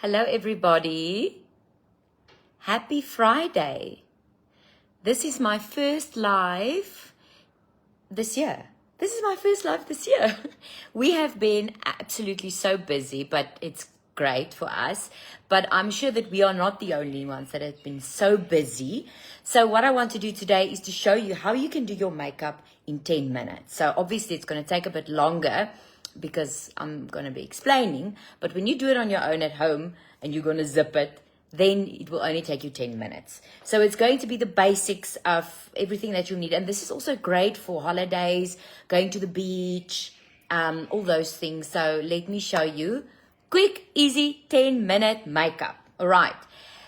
Hello, everybody. Happy Friday. This is my first live this year. We have been absolutely so busy, but it's great for us. But I'm sure that we are not the only ones that have been so busy. So what I want to do today is to show you how you can do your makeup in 10 minutes. So obviously it's going to take a bit longer because I'm going to be explaining. But when you do it on your own at home and you're going to zip it, then it will only take you 10 minutes. So it's going to be the basics of everything that you need. And this is also great for holidays, going to the beach, all those things. So let me show you. Quick, easy, 10-minute makeup. All right.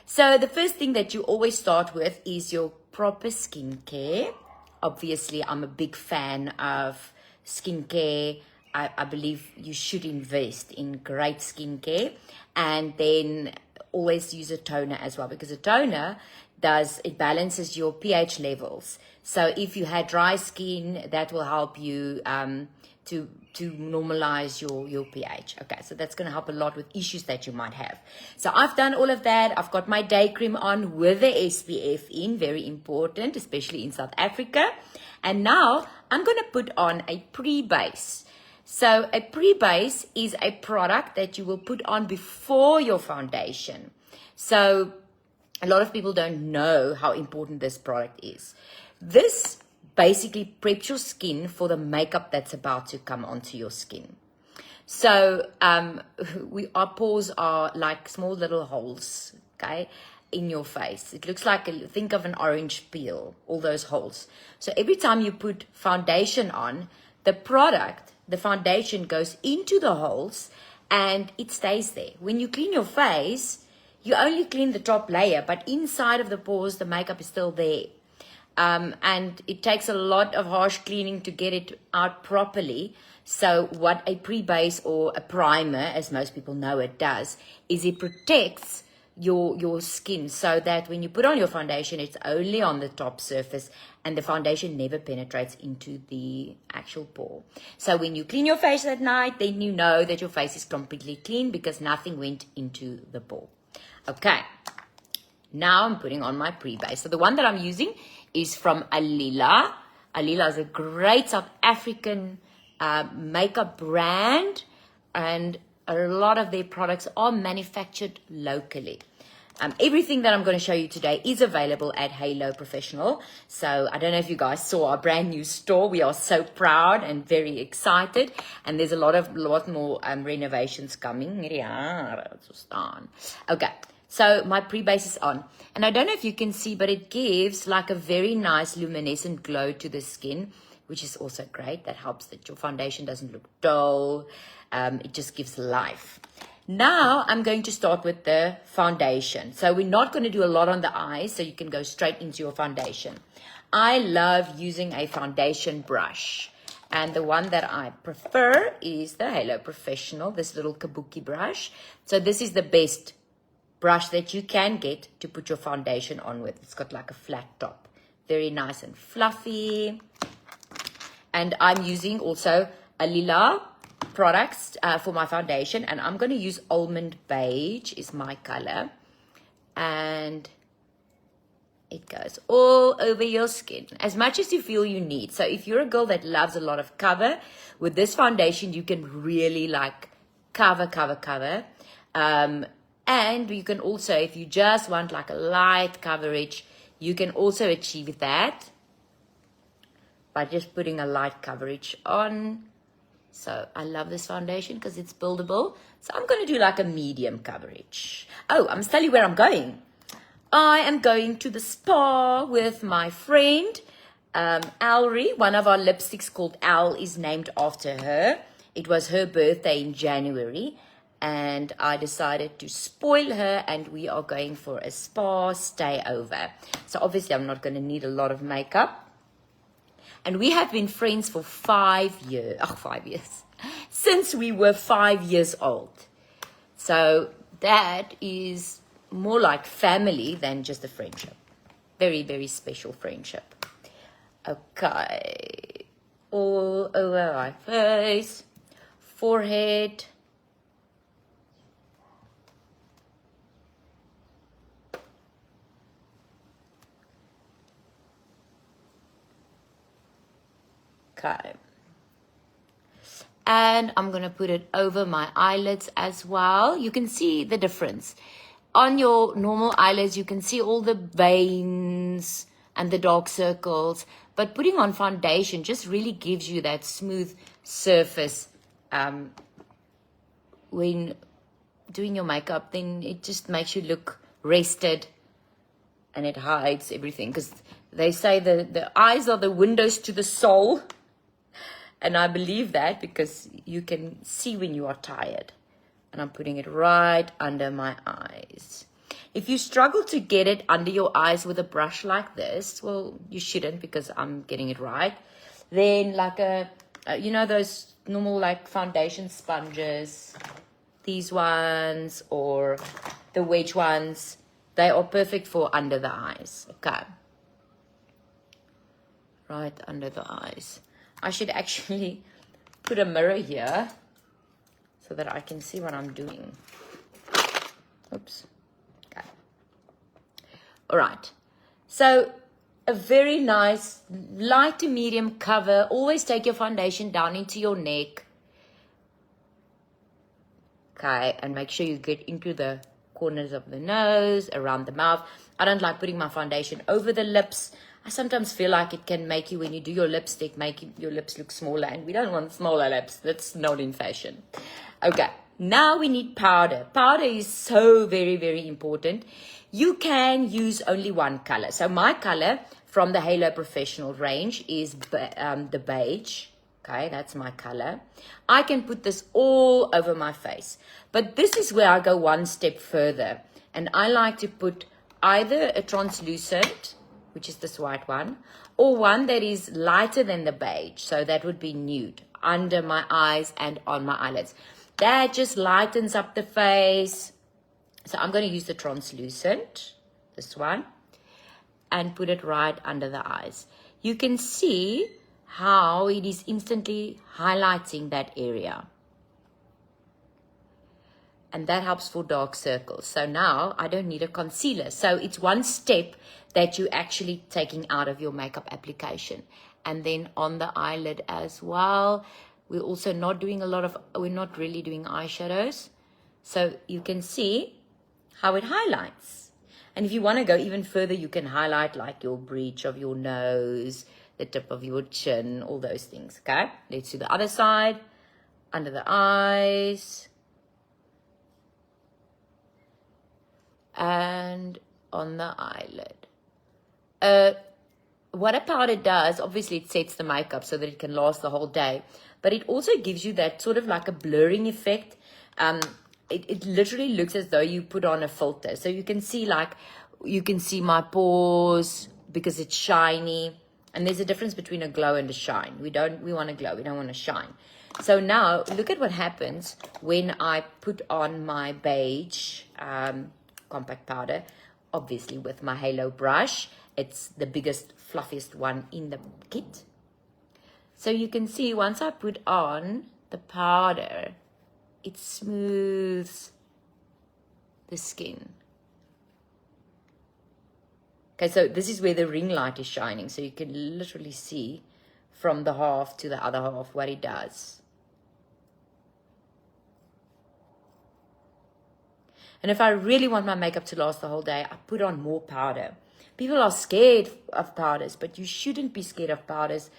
So the first thing that you always start with is your proper skincare. Obviously, I'm a big fan of skincare. I believe you should invest in great skincare, and then always use a toner as well, because a toner balances your pH levels. So if you had dry skin, that will help you to normalize your pH. Okay, so that's going to help a lot with issues that you might have. So I've done all of that. I've got my day cream on with the SPF in, very important, especially in South Africa. And now I'm going to put on a pre-base. So a pre-base is a product that you will put on before your foundation. So a lot of people don't know how important this product is. This basically preps your skin for the makeup that's about to come onto your skin. So our pores are like small little holes, okay, in your face. It looks like, think of an orange peel, all those holes. So every time you put foundation on, the foundation goes into the holes and it stays there. When you clean your face, you only clean the top layer, but inside of the pores, the makeup is still there. And it takes a lot of harsh cleaning to get it out properly. So what a pre-base or a primer, as most people know it does, is it protects your skin so that when you put on your foundation, it's only on the top surface and the foundation never penetrates into the actual pore. So when you clean your face at night, then you know that your face is completely clean because nothing went into the pore. Okay, now I'm putting on my pre-base. So the one that I'm using is from Alila. Alila is a great South African makeup brand, and a lot of their products are manufactured locally. Everything that I'm going to show you today is available at Halo Professional. So I don't know if you guys saw our brand new store. We are so proud and very excited. And there's a lot more renovations coming. Okay, so my pre-base is on. And I don't know if you can see, but it gives like a very nice luminescent glow to the skin, which is also great. That helps that your foundation doesn't look dull. It just gives life. Now I'm going to start with the foundation. So we're not going to do a lot on the eyes, so you can go straight into your foundation. I love using a foundation brush. And the one that I prefer is the Halo Professional, this little kabuki brush. So this is the best brush that you can get to put your foundation on with. It's got like a flat top. Very nice and fluffy. And I'm using also a Lila products for my foundation, and I'm going to use Almond Beige is my color, and it goes all over your skin as much as you feel you need. So if you're a girl that loves a lot of cover, with this foundation you can really like cover. And you can also, if you just want like a light coverage, you can also achieve that by just putting a light coverage on. So I love this foundation because it's buildable. So I'm going to do like a medium coverage. Oh, I must tell you where I'm going. I am going to the spa with my friend, Alri. One of our lipsticks called Al is named after her. It was her birthday in January, and I decided to spoil her, and we are going for a spa stay over. So obviously I'm not going to need a lot of makeup. And we have been friends for 5 years. 5 years. Since we were 5 years old. So that is more like family than just a friendship. Very, very special friendship. Okay. All over my face. Forehead. Okay. And I'm going to put it over my eyelids as well. You can see the difference. On your normal eyelids, you can see all the veins and the dark circles. But putting on foundation just really gives you that smooth surface when doing your makeup. Then it just makes you look rested and it hides everything. Because they say the eyes are the windows to the soul. And I believe that because you can see when you are tired. And I'm putting it right under my eyes. If you struggle to get it under your eyes with a brush like this, well, you shouldn't because I'm getting it right. Then like you know those normal like foundation sponges, these ones or the wedge ones, they are perfect for under the eyes. Okay. Right under the eyes. I should actually put a mirror here so that I can see what I'm doing. Oops. Okay. All right. So a very nice light to medium cover. Always take your foundation down into your neck. Okay. And make sure you get into the corners of the nose, around the mouth. I don't like putting my foundation over the lips. I sometimes feel like it can make you, when you do your lipstick, make your lips look smaller. And we don't want smaller lips. That's not in fashion. Okay. Now we need powder. Powder is so very, very important. You can use only one color. So my color from the Halo Professional range is the beige. Okay, that's my color. I can put this all over my face. But this is where I go one step further. And I like to put either a translucent, which is this white one, or one that is lighter than the beige. So that would be nude under my eyes and on my eyelids. That just lightens up the face. So I'm going to use the translucent, this one, and put it right under the eyes. You can see how it is instantly highlighting that area. And that helps for dark circles. So now I don't need a concealer. So it's one step that you're actually taking out of your makeup application. And then on the eyelid as well, we're also not doing we're not really doing eyeshadows. So you can see how it highlights. And if you want to go even further, you can highlight like your bridge of your nose, the tip of your chin, all those things. Okay, let's do the other side, under the eyes. And on the eyelid. What a powder does, obviously it sets the makeup so that it can last the whole day. But it also gives you that sort of like a blurring effect. It literally looks as though you put on a filter. So you can see my pores because it's shiny. And there's a difference between a glow and a shine. We want to glow, we don't want to shine. So now look at what happens when I put on my beige compact powder, obviously with my Halo brush. It's the biggest, fluffiest one in the kit. So you can see once I put on the powder, it smooths the skin. Okay, so this is where the ring light is shining. So you can literally see from the half to the other half what it does. And if I really want my makeup to last the whole day, I put on more powder. People are scared of powders, but you shouldn't be scared of powders.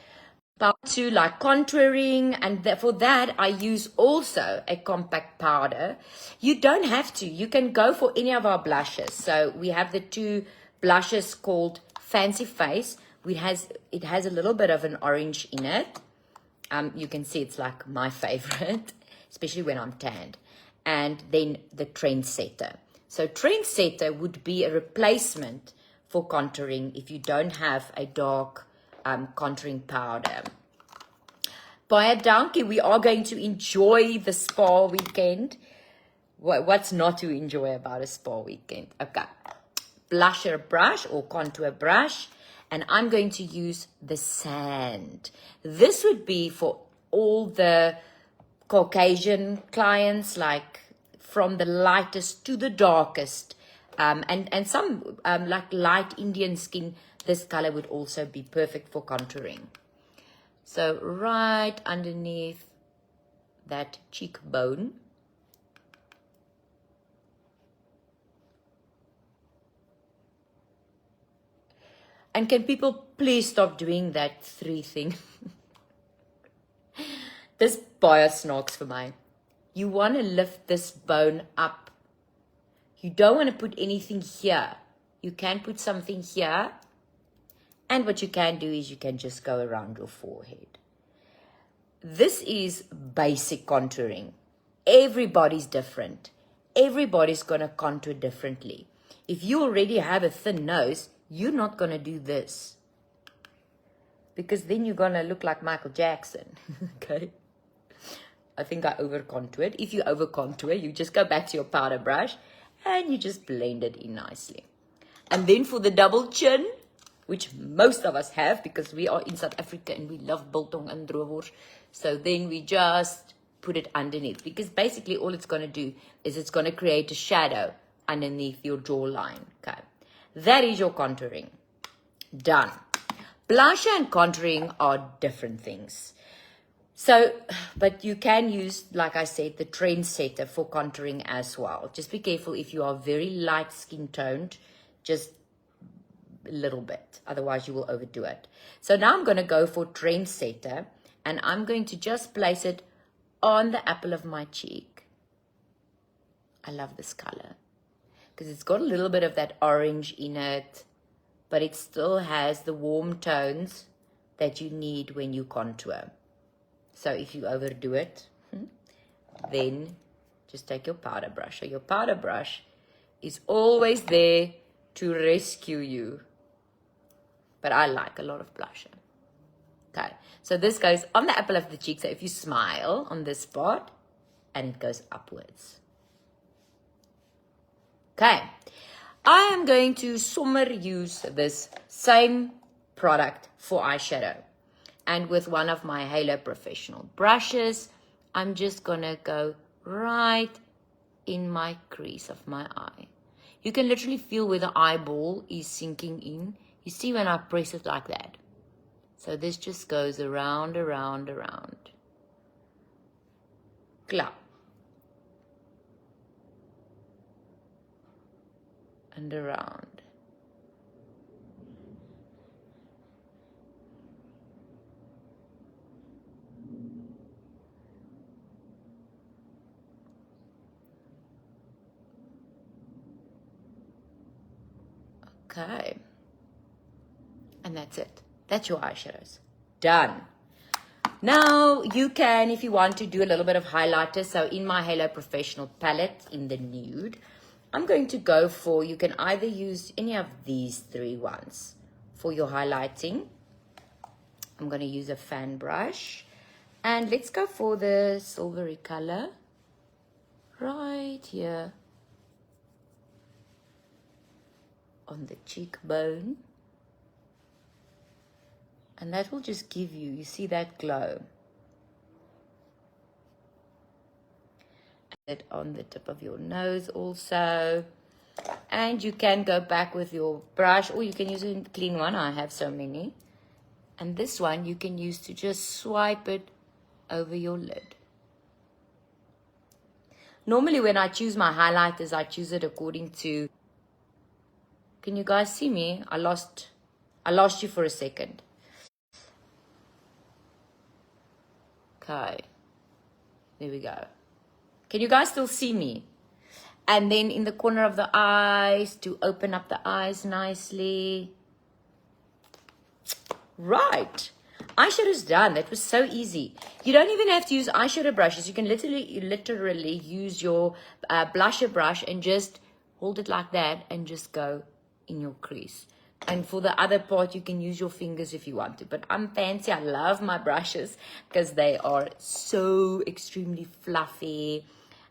Powder to like contouring, and for that I use also a compact powder. You don't have to. You can go for any of our blushes. So we have the two blushes called Fancy Face. It has a little bit of an orange in it. You can see it's like my favorite, especially when I'm tanned. And then the Trendsetter. So Trendsetter would be a replacement for contouring if you don't have a dark contouring powder. By a donkey, we are going to enjoy the spa weekend. What's not to enjoy about a spa weekend? Okay. Blusher brush or contour brush. And I'm going to use the Sand. This would be for all the Caucasian clients, like from the lightest to the darkest, and some like light Indian skin. This color would also be perfect for contouring. So right underneath that cheekbone. And can people please stop doing that 3 thing? This baie snaaks vir my. You want to lift this bone up. You don't want to put anything here. You can put something here. And what you can do is you can just go around your forehead. This is basic contouring. Everybody's different. Everybody's going to contour differently. If you already have a thin nose, you're not going to do this. Because then you're going to look like Michael Jackson. Okay? I think I over-contoured. If you over-contour, you just go back to your powder brush and you just blend it in nicely. And then for the double chin, which most of us have because we are in South Africa and we love biltong and droewors. So then we just put it underneath, because basically all it's going to do is it's going to create a shadow underneath your jawline. Okay, that is your contouring. Done. Blusher and contouring are different things. So, but you can use, like I said, the Trendsetter for contouring as well. Just be careful if you are very light skin toned, just a little bit, otherwise you will overdo it. So now I'm going to go for Trendsetter, and I'm going to just place it on the apple of my cheek. I love this color because it's got a little bit of that orange in it, but it still has the warm tones that you need when you contour. So if you overdo it, then just take your powder brush. So your powder brush is always there to rescue you. But I like a lot of blusher. Okay, so this goes on the apple of the cheek. So if you smile on this part, and it goes upwards. Okay, I am going to sommer use this same product for eyeshadow. And with one of my Halo Professional brushes, I'm just going to go right in my crease of my eye. You can literally feel where the eyeball is sinking in. You see when I press it like that. So this just goes around, around, around. Clap. And around. Okay. And that's it. That's your eyeshadows. Done. Now you can, if you want to, do a little bit of highlighter. So in my Halo Professional palette in the nude, I'm going to go for, you can either use any of these 3 ones for your highlighting. I'm going to use a fan brush. And let's go for the silvery color right here on the cheekbone. And that will just give you, you see that glow. And it on the tip of your nose also. And you can go back with your brush, or you can use a clean one. I have so many. And this one you can use to just swipe it over your lid. Normally when I choose my highlighters, I choose it according to, can you guys see me? I lost you for a second. Okay, there we go. Can you guys still see me? And then in the corner of the eyes, to open up the eyes nicely. Right. Eyeshadow's done. That was so easy. You don't even have to use eyeshadow brushes. You can literally use your blusher brush and just hold it like that and just go in your crease. And for the other part, you can use your fingers if you want to. But I'm fancy. I love my brushes because they are so extremely fluffy.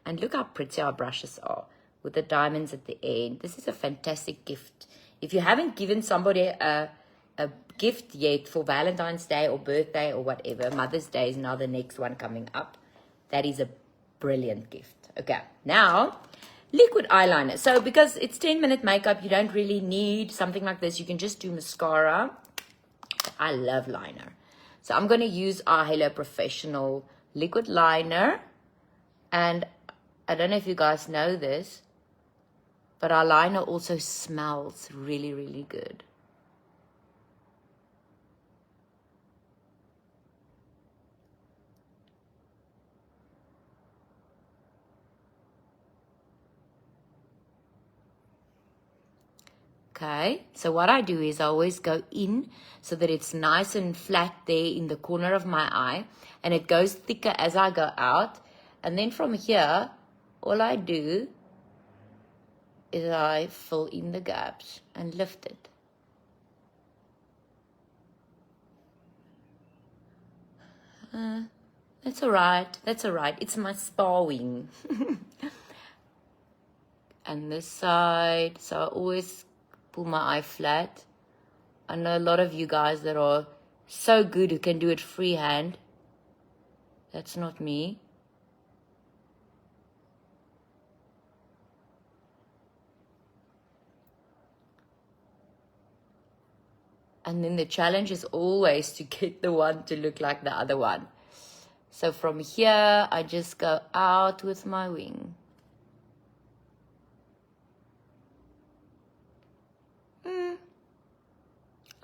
And look how pretty our brushes are with the diamonds at the end. This is a fantastic gift. If you haven't given somebody a gift yet for Valentine's Day or birthday or whatever, Mother's Day is now the next one coming up. That is a brilliant gift. Okay, now liquid eyeliner. So because it's 10-minute makeup, you don't really need something like this. You can just do mascara. I love liner. So I'm going to use our Halo Professional liquid liner. And I don't know if you guys know this, but our liner also smells really, really good. Okay, so what I do is I always go in so that it's nice and flat there in the corner of my eye, and it goes thicker as I go out. And then from here, all I do is I fill in the gaps and lift it. That's all right. That's all right. It's my spa wing. And this side, so I always pull my eye flat. I know a lot of you guys that are so good who can do it freehand. That's not me. And then the challenge is always to get the one to look like the other one. So from here, I just go out with my wing.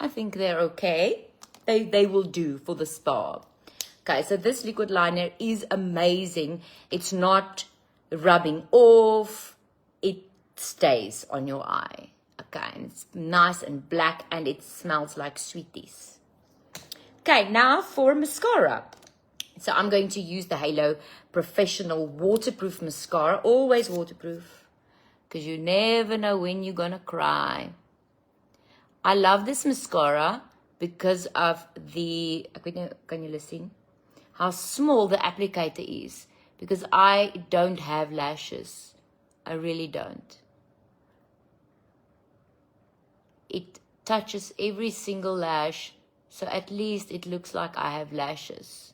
I think they're okay. They will do for the spa. Okay, so this liquid liner is amazing. It's not rubbing off. It stays on your eye. Okay, and it's nice and black, and it smells like sweeties. Okay, now for mascara. So I'm going to use the Halo Professional Waterproof Mascara. Always waterproof, because you never know when you're going to cry. I love this mascara because of the, can you listen? How small the applicator is. Because I don't have lashes. I really don't. It touches every single lash, so at least it looks like I have lashes.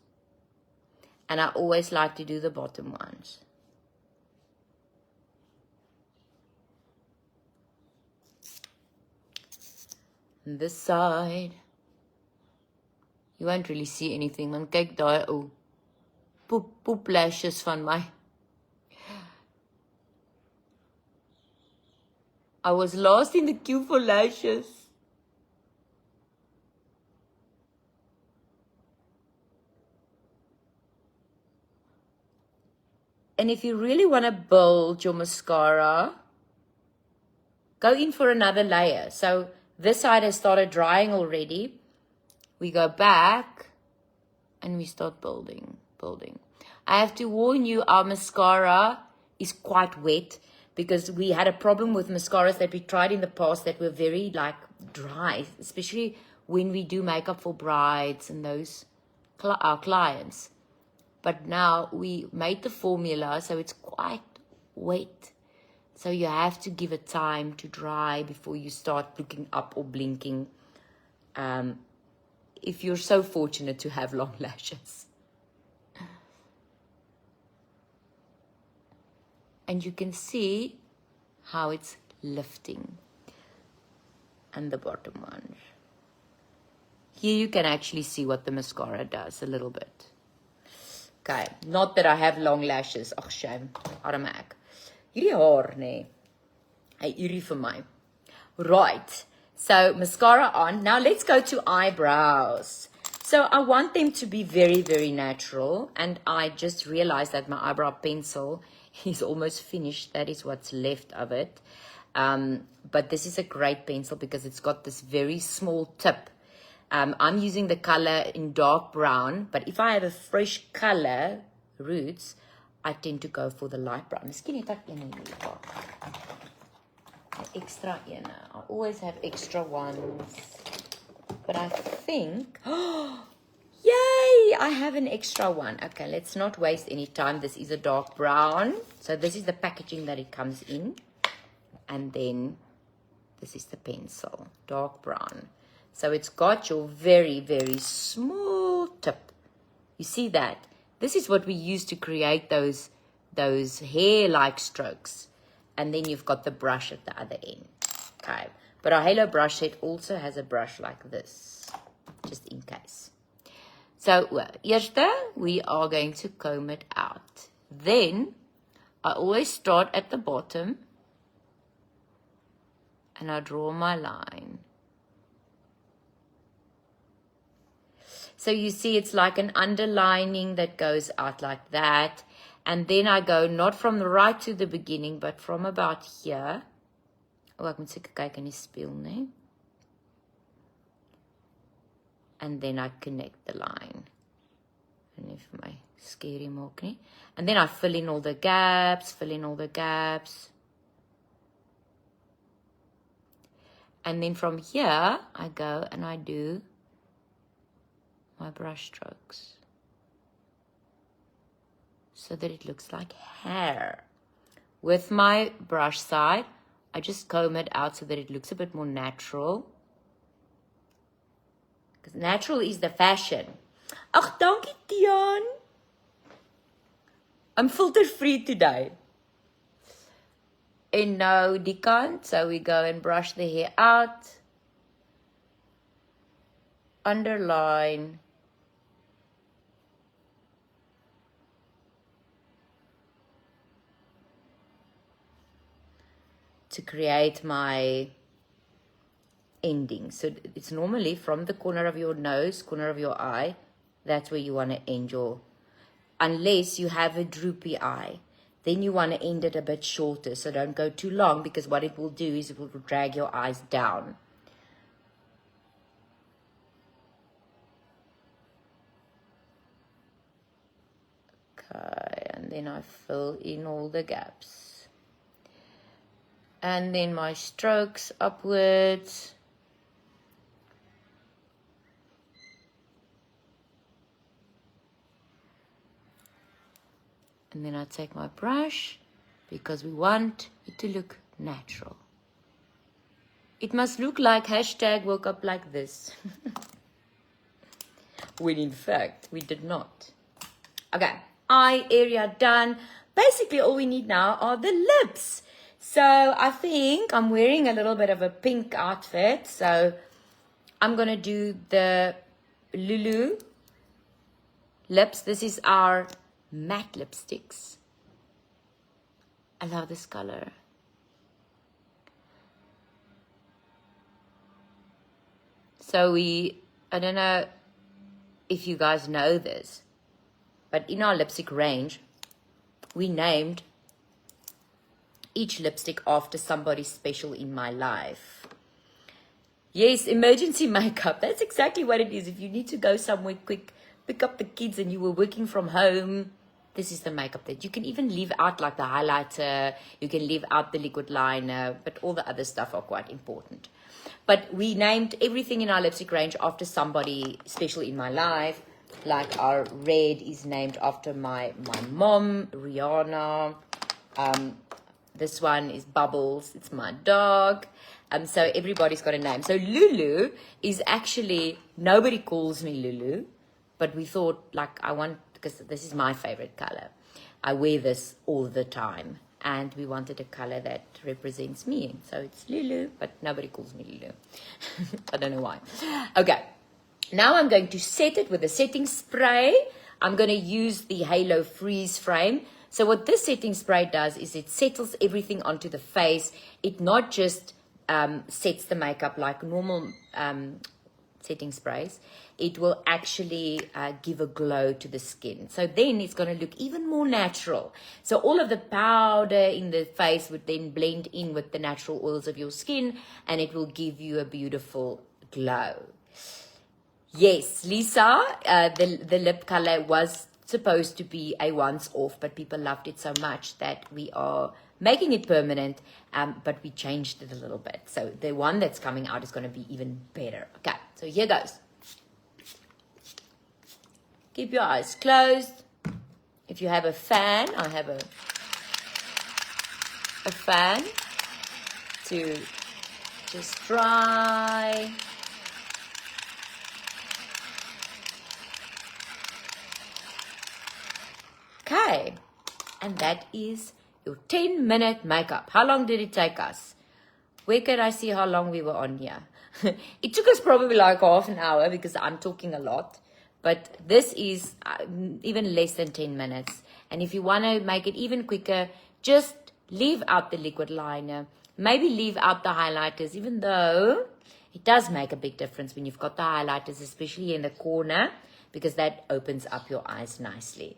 And I always like to do the bottom ones. And this side, you won't really see anything. Want kyk daai ou poep lashes van my. I was lost in the queue for lashes. And if you really want to build your mascara, go in for another layer. So this side has started drying already. We go back and we start building. I have to warn you, our mascara is quite wet because we had a problem with mascaras that we tried in the past that were very dry, especially when we do makeup for brides and those our clients. But now we made the formula, so it's quite wet. So you have to give it time to dry before you start looking up or blinking. If you're so fortunate to have long lashes. And you can see how it's lifting. And the bottom one. Here you can actually see what the mascara does a little bit. Okay, not that I have long lashes. Ach, shame. Arme ek. Hierdie haar, nee. Hy eerie vir my. Right. So, mascara on. Now, let's go to eyebrows. So, I want them to be very, very natural. And I just realized that my eyebrow pencil is almost finished. That is what's left of it. But this is a great pencil because it's got this very small tip. I'm using the color in dark brown, but if I have a fresh color, roots, I tend to go for the light brown. Miskien het ek een hier. Extra ene. I always have extra ones. But I think, yay, I have an extra one. Okay, let's not waste any time. This is a dark brown. So this is the packaging that it comes in. And then this is the pencil, dark brown. So it's got your very, very small tip. You see that? This is what we use to create those hair-like strokes. And then you've got the brush at the other end. Okay. But our Halo brush set also has a brush like this, just in case. So, eerste, we are going to comb it out. Then, I always start at the bottom and I draw my line. So you see it's like an underlining that goes out like that. And then I go not from the right to the beginning, but from about here. Oh, ek moet seker kyk in die spieël, né? And then I connect the line. And if my scary maak nie. And then I fill in all the gaps, And then from here, I go and I do my brush strokes. So that it looks like hair. With my brush side, I just comb it out so that it looks a bit more natural. Because natural is the fashion. Ach, dankie, Tian. I'm filter-free today. And now die kant, so we go and brush the hair out. Underline. To create my ending. So it's normally from the corner of your nose, corner of your eye. That's where you want to end your, unless you have a droopy eye. Then you want to end it a bit shorter. So don't go too long, because what it will do is it will drag your eyes down. Okay, and then I fill in all the gaps. And then my strokes upwards. And then I take my brush, because we want it to look natural. It must look like #woke up like this. When in fact, we did not. Okay, eye area done. Basically, all we need now are the lips. So I think I'm wearing a little bit of a pink outfit. So I'm going to do the Lulu lips. This is our matte lipsticks. I love this color. So I don't know if you guys know this, but in our lipstick range, we named each lipstick after somebody special in my life. Yes, emergency makeup. That's exactly what it is. If you need to go somewhere quick, pick up the kids and you were working from home, this is the makeup that you can even leave out, like the highlighter. You can leave out the liquid liner, but all the other stuff are quite important. But we named everything in our lipstick range after somebody special in my life. Like our red is named after my mom, Rihanna. This one is Bubbles. It's my dog. So everybody's got a name. So Lulu is actually, nobody calls me Lulu, but we thought, like, because this is my favorite color. I wear this all the time, and we wanted a color that represents me. So it's Lulu, but nobody calls me Lulu. I don't know why. Okay. Now I'm going to set it with a setting spray. I'm going to use the Halo Freeze Frame. So what this setting spray does is it settles everything onto the face. It not just sets the makeup like normal setting sprays. It will actually give a glow to the skin. So then it's going to look even more natural. So all of the powder in the face would then blend in with the natural oils of your skin, and it will give you a beautiful glow. Yes, Lisa, the lip color was supposed to be a once-off, but people loved it so much that we are making it permanent, but we changed it a little bit. So the one that's coming out is going to be even better. Okay, so here goes. Keep your eyes closed. If you have a fan, I have a fan to just dry. Okay, and that is your 10-minute makeup. How long did it take us? Where could I see how long we were on here? It took us probably like half an hour because I'm talking a lot. but this is even less than 10 minutes. And if you want to make it even quicker, just leave out the liquid liner. Maybe leave out the highlighters, even though it does make a big difference when you've got the highlighters, especially in the corner, because that opens up your eyes nicely.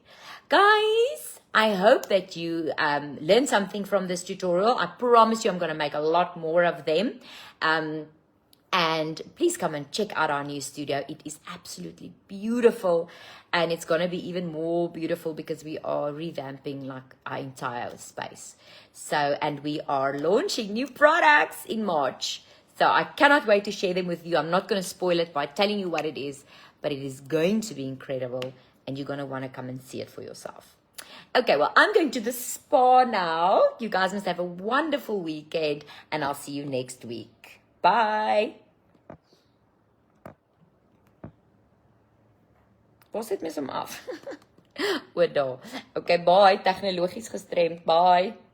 Guys, I hope that you learned something from this tutorial. I promise you I'm going to make a lot more of them. And please come and check out our new studio. It is absolutely beautiful. And it's going to be even more beautiful because we are revamping like our entire space. So, and we are launching new products in March. So I cannot wait to share them with you. I'm not going to spoil it by telling you what it is, but it is going to be incredible. And you're going to want to come and see it for yourself. Okay, well, I'm going to the spa now. You guys must have a wonderful weekend. And I'll see you next week. Bye. Was dit mis hom af? O, daar. Okay, bye. Tegnologies gestremd. Bye.